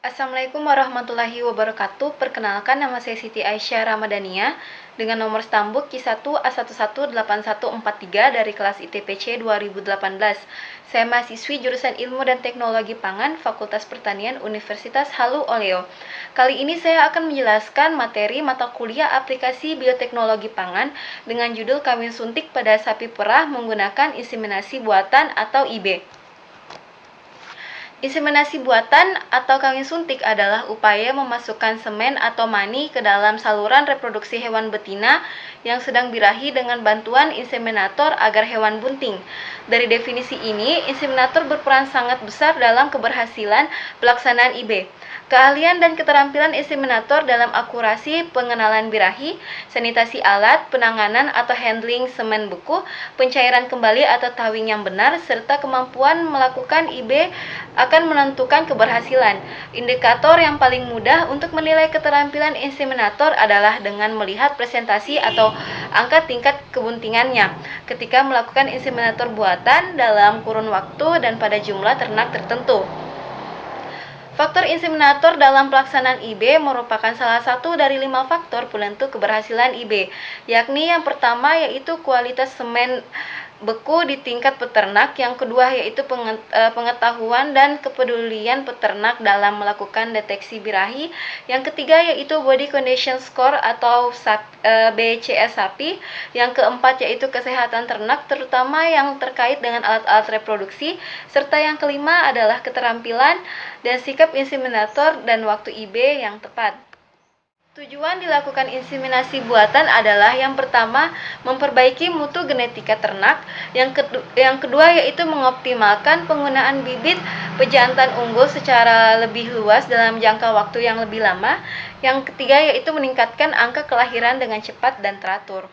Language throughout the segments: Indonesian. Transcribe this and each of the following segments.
Assalamualaikum warahmatullahi wabarakatuh. Perkenalkan, nama saya Siti Aisyah Ramadhania dengan nomor stambuk Q1A118143 dari kelas ITPC 2018. Saya mahasiswi jurusan Ilmu dan Teknologi Pangan, Fakultas Pertanian, Universitas Halu Oleo. Kali ini saya akan menjelaskan materi mata kuliah aplikasi bioteknologi pangan dengan judul kawin suntik pada sapi perah menggunakan inseminasi buatan atau IB. Inseminasi buatan atau kawin suntik adalah upaya memasukkan semen atau mani ke dalam saluran reproduksi hewan betina yang sedang birahi dengan bantuan inseminator agar hewan bunting. Dari definisi ini, inseminator berperan sangat besar dalam keberhasilan pelaksanaan IB. Keahlian dan keterampilan inseminator dalam akurasi pengenalan birahi, sanitasi alat, penanganan atau handling semen beku, pencairan kembali atau tawing yang benar, serta kemampuan melakukan IB akan menentukan keberhasilan. Indikator yang paling mudah untuk menilai keterampilan inseminator adalah dengan melihat presentasi atau angka tingkat kebuntingannya ketika melakukan inseminator buatan dalam kurun waktu dan pada jumlah ternak tertentu. Faktor inseminator dalam pelaksanaan IB merupakan salah satu dari 5 faktor penentu keberhasilan IB, yakni yang pertama yaitu kualitas semen beku di tingkat peternak, yang kedua yaitu pengetahuan dan kepedulian peternak dalam melakukan deteksi birahi, yang ketiga yaitu body condition score atau BCS sapi, yang keempat yaitu kesehatan ternak terutama yang terkait dengan alat-alat reproduksi, serta yang kelima adalah keterampilan dan sikap inseminator dan waktu IB yang tepat. Tujuan dilakukan inseminasi buatan adalah yang pertama, memperbaiki mutu genetika ternak, yang kedua yaitu mengoptimalkan penggunaan bibit pejantan unggul secara lebih luas dalam jangka waktu yang lebih lama, yang ketiga yaitu meningkatkan angka kelahiran dengan cepat dan teratur.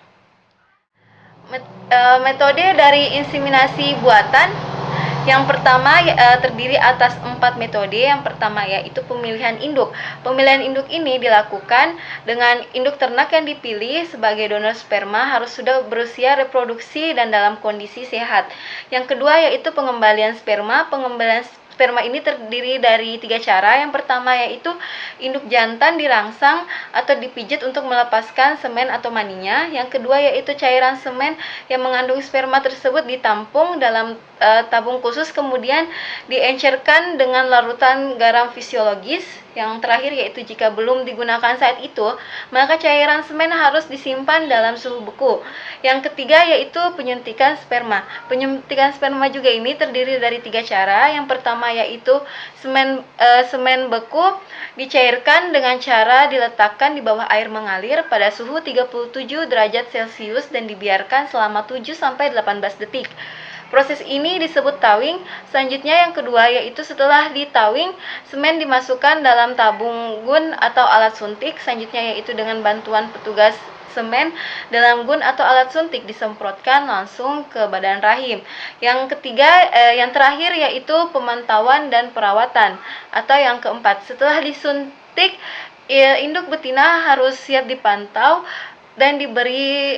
Metode dari inseminasi buatan yang pertama terdiri atas 4 metode. Yang pertama yaitu pemilihan induk. Pemilihan induk ini dilakukan dengan induk ternak yang dipilih sebagai donor sperma harus sudah berusia reproduksi dan dalam kondisi sehat. Yang kedua yaitu pengembalian sperma. Pengembalian sperma ini terdiri dari 3 cara. Yang pertama yaitu induk jantan dirangsang atau dipijit untuk melepaskan semen atau maninya. Yang kedua yaitu cairan semen yang mengandung sperma tersebut ditampung dalam tabung khusus kemudian diencerkan dengan larutan garam fisiologis. Yang terakhir yaitu jika belum digunakan saat itu, maka cairan semen harus disimpan dalam suhu beku. Yang ketiga yaitu penyuntikan sperma. Penyuntikan sperma juga ini terdiri dari 3 cara. Yang pertama yaitu semen beku dicairkan dengan cara diletakkan di bawah air mengalir pada suhu 37 derajat Celcius dan dibiarkan selama 7-18 detik. Proses ini disebut tawing. Selanjutnya yang kedua yaitu setelah ditawing, semen dimasukkan dalam tabung gun atau alat suntik. Selanjutnya yaitu dengan bantuan petugas semen dalam gun atau alat suntik disemprotkan langsung ke badan rahim. Yang ketiga, yang terakhir yaitu pemantauan dan perawatan. Atau yang keempat, setelah disuntik, induk betina harus siap dipantau dan diberi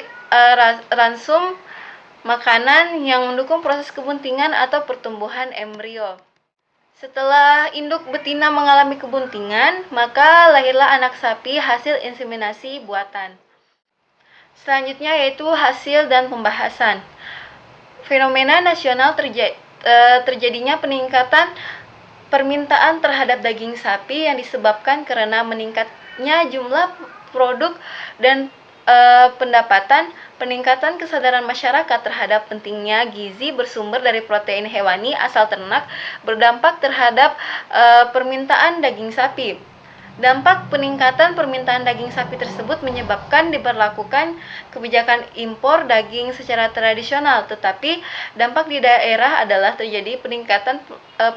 ransum makanan yang mendukung proses kebuntingan atau pertumbuhan embrio. Setelah induk betina mengalami kebuntingan, maka lahirlah anak sapi hasil inseminasi buatan. Selanjutnya yaitu hasil dan pembahasan. Fenomena nasional terjadinya peningkatan permintaan terhadap daging sapi yang disebabkan karena meningkatnya jumlah produk dan pendapatan. Peningkatan kesadaran masyarakat terhadap pentingnya gizi bersumber dari protein hewani asal ternak berdampak terhadap permintaan daging sapi. Dampak peningkatan permintaan daging sapi tersebut menyebabkan diberlakukan kebijakan impor daging secara tradisional, tetapi dampak di daerah adalah terjadi peningkatan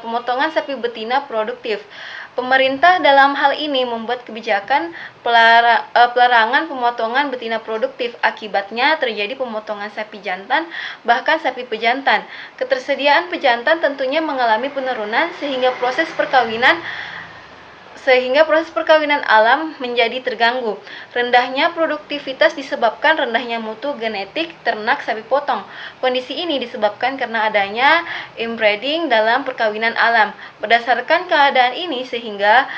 pemotongan sapi betina produktif. Pemerintah dalam hal ini membuat kebijakan pelarangan pemotongan betina produktif. Akibatnya terjadi pemotongan sapi jantan, bahkan sapi pejantan. Ketersediaan pejantan tentunya mengalami penurunan sehingga proses perkawinan sehingga proses perkawinan alam menjadi terganggu. Rendahnya produktivitas disebabkan rendahnya mutu genetik ternak sapi potong. Kondisi ini disebabkan karena adanya inbreeding dalam perkawinan alam. Berdasarkan keadaan ini sehingga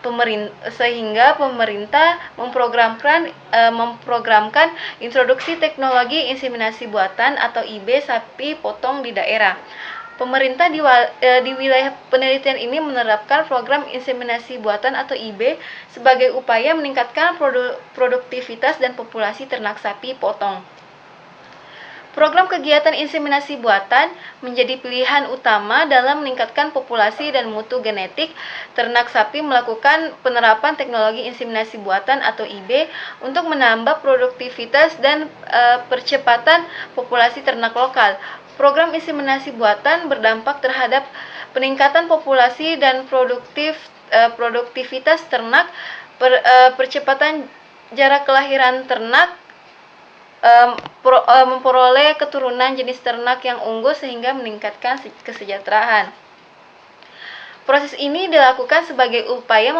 pemerintah memprogramkan introduksi teknologi inseminasi buatan atau IB sapi potong di daerah. Pemerintah di wilayah penelitian ini menerapkan program inseminasi buatan atau IB sebagai upaya meningkatkan produktivitas dan populasi ternak sapi potong. Program kegiatan inseminasi buatan menjadi pilihan utama dalam meningkatkan populasi dan mutu genetik ternak sapi. Melakukan penerapan teknologi inseminasi buatan atau IB untuk menambah produktivitas dan percepatan populasi ternak lokal. Program inseminasi buatan berdampak terhadap peningkatan populasi dan produktivitas ternak, percepatan jarak kelahiran ternak, memperoleh keturunan jenis ternak yang unggul sehingga meningkatkan kesejahteraan. Proses ini dilakukan sebagai upaya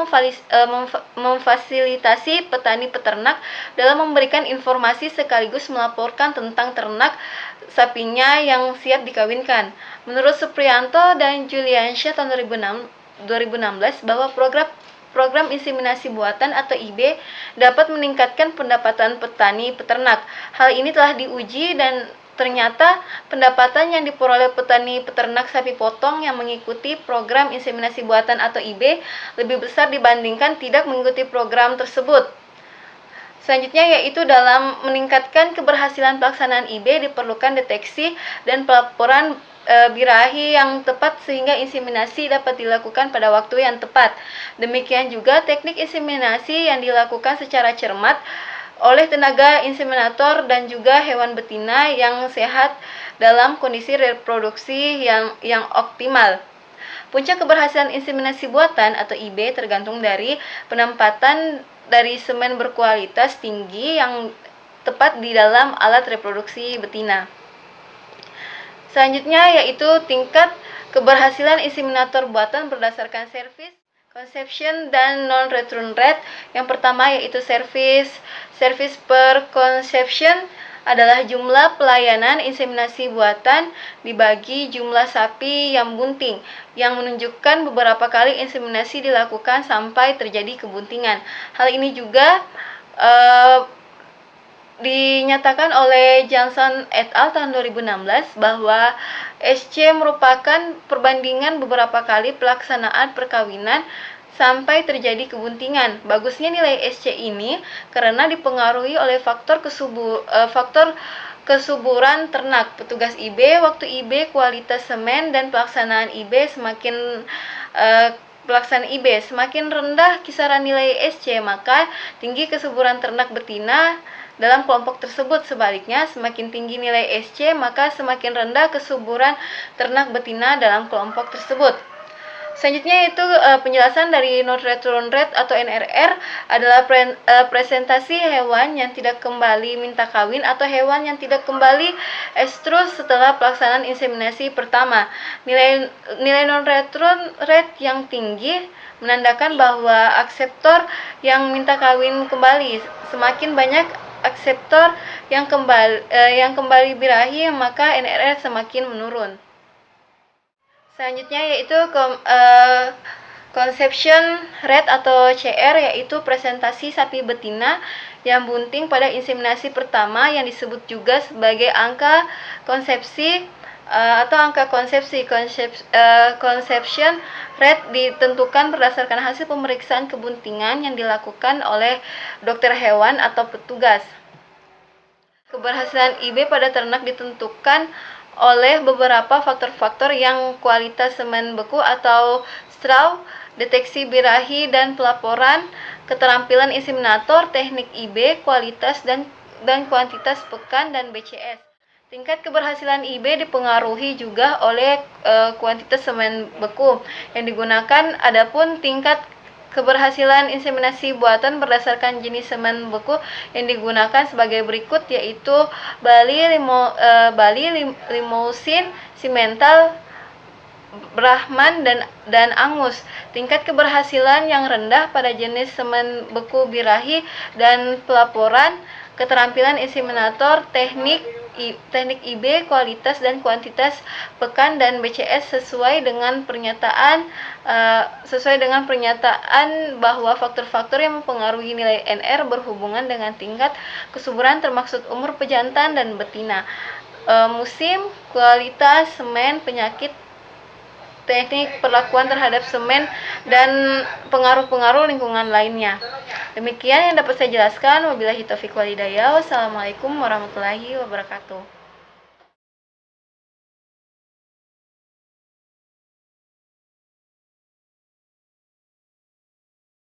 memfasilitasi petani peternak dalam memberikan informasi sekaligus melaporkan tentang ternak sapinya yang siap dikawinkan. Menurut Supriyanto dan Juliansyah tahun 2016 bahwa program inseminasi buatan atau IB dapat meningkatkan pendapatan petani peternak. Hal ini telah diuji dan ternyata pendapatan yang diperoleh petani peternak sapi potong yang mengikuti program inseminasi buatan atau IB lebih besar dibandingkan tidak mengikuti program tersebut. Selanjutnya yaitu dalam meningkatkan keberhasilan pelaksanaan IB diperlukan deteksi dan pelaporan birahi yang tepat sehingga inseminasi dapat dilakukan pada waktu yang tepat. Demikian juga teknik inseminasi yang dilakukan secara cermat oleh tenaga inseminator dan juga hewan betina yang sehat dalam kondisi reproduksi yang optimal. Puncak keberhasilan inseminasi buatan atau IB tergantung dari penempatan dari semen berkualitas tinggi yang tepat di dalam alat reproduksi betina. Selanjutnya yaitu tingkat keberhasilan inseminator buatan berdasarkan service, conception, dan non-return rate. Yang pertama yaitu service per conception adalah jumlah pelayanan inseminasi buatan dibagi jumlah sapi yang bunting, yang menunjukkan beberapa kali inseminasi dilakukan sampai terjadi kebuntingan. Hal ini juga dinyatakan oleh Johnson et al. Tahun 2016 bahwa SC merupakan perbandingan beberapa kali pelaksanaan perkawinan sampai terjadi kebuntingan. Bagusnya nilai SC ini karena dipengaruhi oleh faktor kesuburan ternak, petugas IB, waktu IB, kualitas semen, dan pelaksanaan IB. Pelaksanaan IB semakin rendah kisaran nilai SC, maka tinggi kesuburan ternak betina dalam kelompok tersebut. Sebaliknya, semakin tinggi nilai SC, maka semakin rendah kesuburan ternak betina dalam kelompok tersebut. Selanjutnya itu penjelasan dari non-return rate atau NRR adalah presentasi hewan yang tidak kembali minta kawin atau hewan yang tidak kembali estrus setelah pelaksanaan inseminasi pertama. Nilai non-return rate yang tinggi menandakan bahwa akseptor yang minta kawin kembali. Semakin banyak akseptor yang kembali birahi, maka NRR semakin menurun. Selanjutnya yaitu conception rate atau CR, yaitu presentasi sapi betina yang bunting pada inseminasi pertama yang disebut juga sebagai angka konsepsi atau angka konsepsi. Conception rate ditentukan berdasarkan hasil pemeriksaan kebuntingan yang dilakukan oleh dokter hewan atau petugas. Keberhasilan IB pada ternak ditentukan oleh beberapa faktor-faktor yang kualitas semen beku atau straw, deteksi birahi dan pelaporan, keterampilan inseminator, teknik IB, kualitas dan kuantitas pekan, dan BCS. Tingkat keberhasilan IB dipengaruhi juga oleh kuantitas semen beku yang digunakan. Adapun tingkat keberhasilan inseminasi buatan berdasarkan jenis semen beku yang digunakan sebagai berikut, yaitu Bali Limousin, Simmental, Brahman dan Angus. Tingkat keberhasilan yang rendah pada jenis semen beku birahi dan pelaporan keterampilan inseminator, teknik IB, kualitas dan kuantitas pekan dan BCS sesuai dengan pernyataan bahwa faktor-faktor yang mempengaruhi nilai NR berhubungan dengan tingkat kesuburan termasuk umur pejantan dan betina, musim, kualitas semen, penyakit, teknik perlakuan terhadap semen, dan pengaruh-pengaruh lingkungan lainnya. Demikian yang dapat saya jelaskan. Wabillahi taufiq wal hidayah. Wassalamualaikum warahmatullahi wabarakatuh.